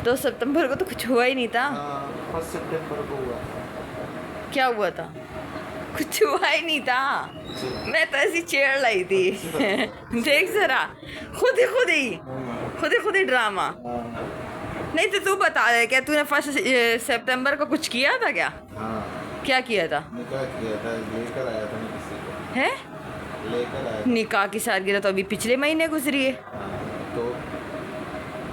2 सितंबर को तो कुछ हुआ ही नहीं था। 1 सितंबर को हुआ। क्या हुआ था? कुछ हुआ ही नहीं था। मैं तो ऐसी छेड़ लाई थी। देख जरा, खुद ही ड्रामा। नहीं तो तू बता दे, क्या तूने 1 सितंबर को कुछ किया था क्या? हाँ, क्या किया था? निकाह किया था, लेकर आया था मैं किसी को, है लेकर आया था। निकाह की सालगिरह तो अभी पिछले महीने गुजरी है, तो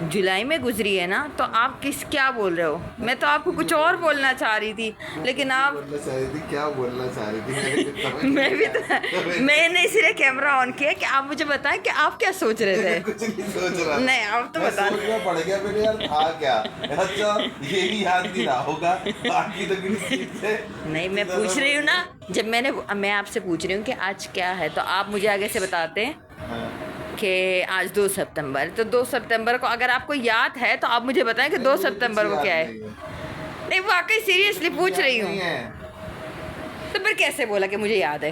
जुलाई में गुजरी है ना। तो आप क्या बोल रहे हो? मैं तो आपको कुछ और बोलना चाह रही थी, लेकिन आप बोलना चाह रही थी, क्या बोलना चाह रही थी? मैं भी तो मैंने इसीलिए कैमरा ऑन किया कि आप मुझे बताएं कि आप क्या सोच रहे थे। कुछ नहीं सोच रहा। नहीं, आप तो बता। सोचना पड़ गया मैंने यार, था क्या? अच्छा, ये भी याद नहीं रहा होगा, बाकी तो किसी चीज से नहीं, मैं पूछ रही हूँ ना, जब मैं आपसे पूछ रही हूँ कि आज क्या है, तो आप मुझे आगे से बताते हैं कि आज 2 सितंबर। तो 2 सितंबर को अगर आपको याद है तो आप मुझे बताएं कि 2 सितंबर को क्या है। नहीं, वाकई सीरियसली पूछ रही हूँ। तो फिर कैसे बोला कि मुझे याद है?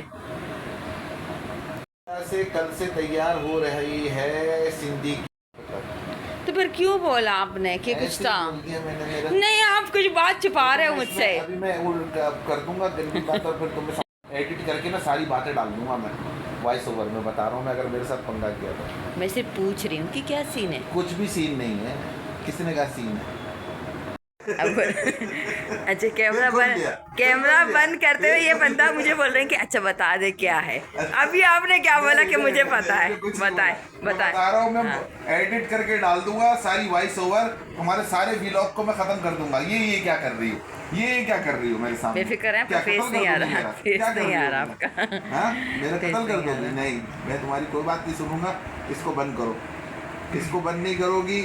से कल से तैयार हो रही है सिंधी की। तो फिर क्यों बोला आपने कि कुछ था? बोल दिया मैंने मेरा। नहीं, आप कुछ बात छुपा रहे हो मुझसे। अभी मैं कर दूंगा दिन की बात, और फिर तुम्हें एडिट करके ना सारी बातें डाल दूंगा मैं वॉइस ओवर में। बता रहा हूँ मैं, अगर मेरे साथ पंगा किया तो। मैं सिर्फ पूछ रही हूँ कि क्या सीन है। कुछ भी सीन नहीं है, किसने कहा सीन है? अब अच्छा, कैमरा बंद करते हुए ये बंदा मुझे बोल रहे हैं कि अच्छा बता दे क्या है। अभी आपने क्या बोला कि मुझे पता है? बताए। बता रहा हूँ मैं, एडिट करके डाल दूंगा सारी वॉइस ओवर, तुम्हारे सारे व्लॉग को मैं खत्म कर दूंगा। ये क्या कर रही हो? ये क्या कर रही हो मेरे सामने? बेफिक्र है, पर फेस नहीं आ रहा, फेस नहीं आ रहा आपका। हाँ, मेरा कत्ल कर दोगी? नहीं, मैं तुम्हारी कोई बात नहीं सुनूंगा। इसको बंद करो, इसको बंद नहीं करोगी।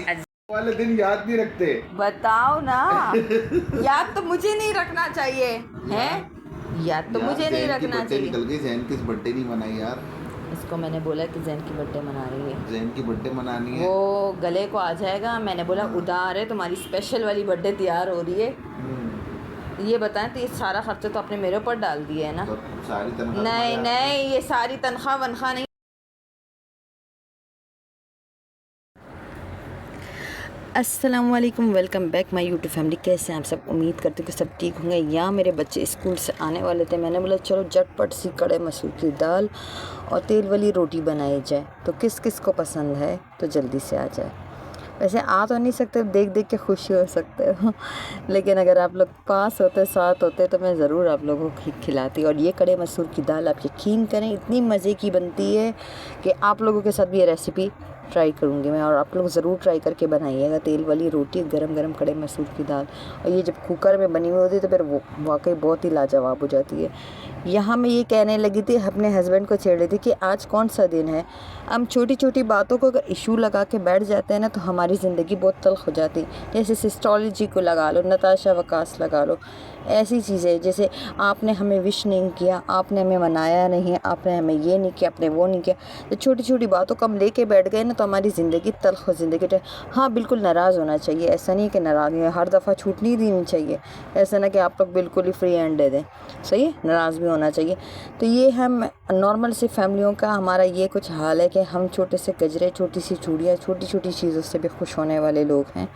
वाले दिन याद नहीं रखते। बताओ ना। याद तो मुझे नहीं रखना चाहिए है, याद तो मुझे नहीं रखना चाहिए। निकल गई, जैन की बर्थडे नहीं मनाई यार। इसको मैंने बोला कि जैन की बर्थडे मना रही है, जैन की बर्थडे मनानी है, वो गले को आ जाएगा। मैंने बोला उधार है, तुम्हारी स्पेशल वाली बर्थडे तैयार हो रही है। ये बताएं, तो ये सारा खर्चा तो आपने मेरे ऊपर डाल दिया है ना? तो सारी तनख्वाह नहीं, ये सारी तनख्वाह वनख्वाह नहीं। अस्सलाम वालेकुम, welcome back my YouTube family. कैसे हैं आप सब? उम्मीद करती हूँ कि सब ठीक होंगे। यहाँ मेरे बच्चे स्कूल से आने वाले थे, मैंने बोला चलो झटपट सी कड़े मसूर की दाल और तेल वाली रोटी बनाई जाए। तो किस किस को पसंद है तो जल्दी से आ जाए। वैसे आ तो नहीं सकते, देख देख के खुशी हो सकते हो, लेकिन अगर आप लोग पास होते, साथ होते, तो मैं ज़रूर आप लोगों को खिलाती। और ये कड़े मसूर की दाल आप यकीन करें इतनी मज़े की बनती है कि आप लोगों के साथ भी ये रेसिपी ट्राई करूँगी मैं, और आप लोग ज़रूर ट्राई करके बनाइएगा। तेल वाली रोटी, गरम गरम कड़े मसूर की दाल, और ये जब कुकर में बनी हुई होती है तो फिर वो वाकई बहुत ही लाजवाब हो जाती है। यहाँ मैं ये कहने लगी थी, अपने हस्बैंड को छेड़ रही थी कि आज कौन सा दिन है। हम छोटी छोटी बातों को अगर इशू लगा के बैठ जाते हैं ना, तो हमारी ज़िंदगी बहुत तल्ख हो जाती है। जैसे सिस्टोलॉजी को लगा लो, नताशा वकास लगा लो, ऐसी चीज़ें। जैसे आपने हमें विश नहीं किया, आपने हमें मनाया नहीं, आपने हमें ये नहीं किया, आपने वो नहीं किया। तो छोटी छोटी बातों को हम लेके बैठ गए ना, तो हमारी ज़िंदगी तल्ख हो ज़िंदगी। हाँ, बिल्कुल नाराज़ होना चाहिए, ऐसा नहीं कि नाराज़ है, हर दफ़ा छूट नहीं देनी चाहिए। ऐसा ना कि आप लोग बिल्कुल ही फ्री हैंड दे दें, सही है, नाराज़ भी होना चाहिए। तो ये हम नॉर्मल सी फैमिलियों का हमारा ये कुछ हाल है कि हम छोटे से गजरे, छोटी सी चूड़ियाँ, छोटी छोटी चीज़ों से भी खुश होने वाले लोग हैं।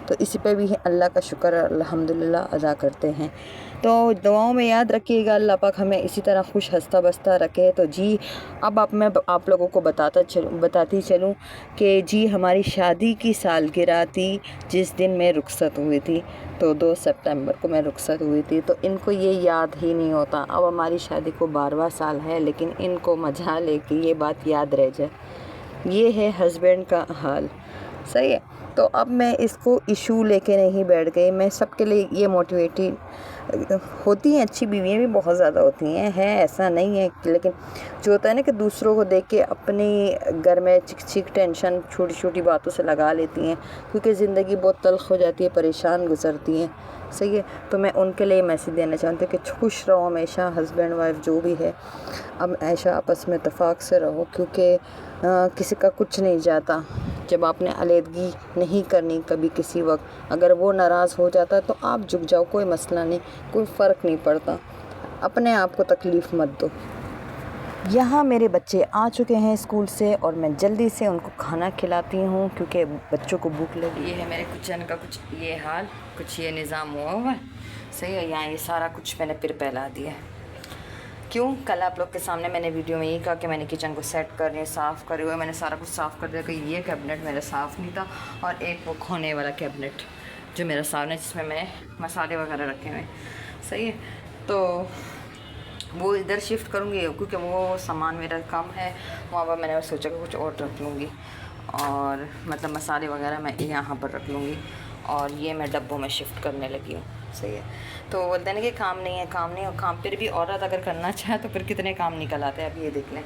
तो इसी पे भी अल्लाह का शुक्र अल्हम्दुलिल्लाह अदा करते हैं। तो दुआओं में याद रखिएगा, अल्लाह पाक हमें इसी तरह खुश हंसता बसता रखे। तो जी, अब मैं आप लोगों को बताती चलूँ कि जी हमारी शादी की सालगिरह थी जिस दिन मैं रुखसत हुई थी। तो 2 सितंबर को मैं रुखसत हुई थी। तो इनको ये याद ही नहीं होता। अब हमारी शादी को 12वां साल है, लेकिन इनको मजा लेके ये बात याद रह जाए। ये है हस्बैंड का हाल, सही है। तो अब मैं इसको इशू लेके नहीं बैठ गई। मैं सबके लिए ये मोटिवेटिव होती हैं, अच्छी बीवियाँ भी बहुत ज़्यादा होती हैं, ऐसा नहीं है। लेकिन जो होता है ना कि दूसरों को देख के अपने घर में चिक टेंशन छोटी छोटी बातों से लगा लेती हैं, क्योंकि ज़िंदगी बहुत तल्ख हो जाती है, परेशान गुजरती हैं, सही है। तो मैं उनके लिए मैसेज देना चाहती हूँ कि खुश रहो हमेशा, हस्बैंड वाइफ जो भी है, अब ऐसा आपस में इत्तेफाक से रहो, क्योंकि किसी का कुछ नहीं जाता। जब आपने अलहदगी नहीं करनी कभी किसी वक्त, अगर वो नाराज़ हो जाता तो आप झुक जाओ, कोई मसला नहीं, कोई फ़र्क नहीं पड़ता। अपने आप को तकलीफ़ मत दो। यहाँ मेरे बच्चे आ चुके हैं स्कूल से और मैं जल्दी से उनको खाना खिलाती हूँ क्योंकि बच्चों को भूख लगी। ये है मेरे किचन का कुछ ये हाल, कुछ ये निज़ाम हुआ है। सही है, यहाँ ये सारा कुछ मैंने फिर फैला दिया है। क्यों? कल आप लोग के सामने मैंने वीडियो में यही कहा कि मैंने किचन को सेट कर रही हूँ, साफ़ करे हुए। मैंने सारा कुछ साफ़ कर दिया कि ये कैबिनेट मेरा साफ़ नहीं था और एक वो खोने वाला कैबिनेट जो मेरा सामने, जिसमें मैंने मसाले वगैरह रखे हुए। सही है, तो वो इधर शिफ्ट करूँगी क्योंकि वो सामान मेरा कम है वहाँ पर। मैंने सोचा कि कुछ और रख लूँगी और मतलब मसाले वगैरह मैं यहाँ पर रख लूँगी और ये मैं डब्बों में शिफ्ट करने लगी हूँ। सही है, तो बोलते हैं कि काम नहीं है, काम नहीं है, और काम फिर भी औरत अगर करना चाहे तो फिर कितने काम निकल आते हैं। अब ये देख लें।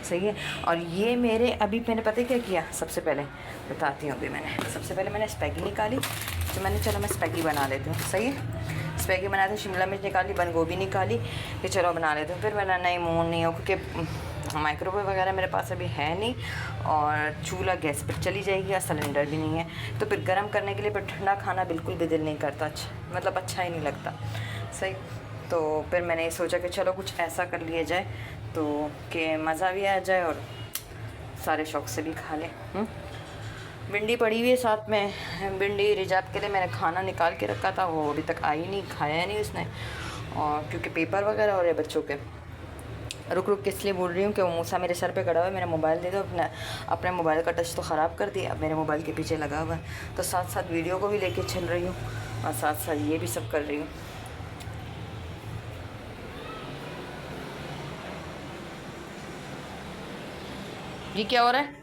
सही है, और ये मेरे अभी मैंने पता है क्या किया, सबसे पहले बताती हूँ। अभी मैंने सबसे पहले मैंने स्पैगी निकाली, तो मैंने चलो मैं स्पैगी बना लेती हूँ। सही है, स्पैगी बनाते, शिमला मिर्च निकाली, बंद गोभी निकाली कि चलो बना लेते हैं। फिर मैंने नहीं मूड नहीं हो क्योंकि माइक्रोवेव वगैरह मेरे पास अभी है नहीं और चूल्हा गैस पर चली जाएगी और सिलेंडर भी नहीं है, तो फिर गर्म करने के लिए फिर ठंडा खाना बिल्कुल भी दिल नहीं करता, मतलब अच्छा ही नहीं लगता। सही, तो फिर मैंने सोचा कि चलो कुछ ऐसा कर लिया जाए तो कि मज़ा भी आ जाए और सारे शौक़ से भी खा लें। भिंडी पड़ी हुई है साथ में, भिंडी रिजात के लिए मैंने खाना निकाल के रखा था, वो अभी तक आई नहीं, खाया नहीं उसने, और क्योंकि पेपर वगैरह हो रहे बच्चों के। रुक रुक के इसलिए बोल रही हूँ कि वो मूसा मेरे सर पे खड़ा हुआ है। मेरा मोबाइल दे दो, अपने मोबाइल का टच तो ख़राब कर दिया, अब मेरे मोबाइल के पीछे लगा हुआ है, तो साथ साथ वीडियो को भी लेके चल रही हूँ और साथ साथ ये भी सब कर रही हूँ। ये क्या हो रहा है?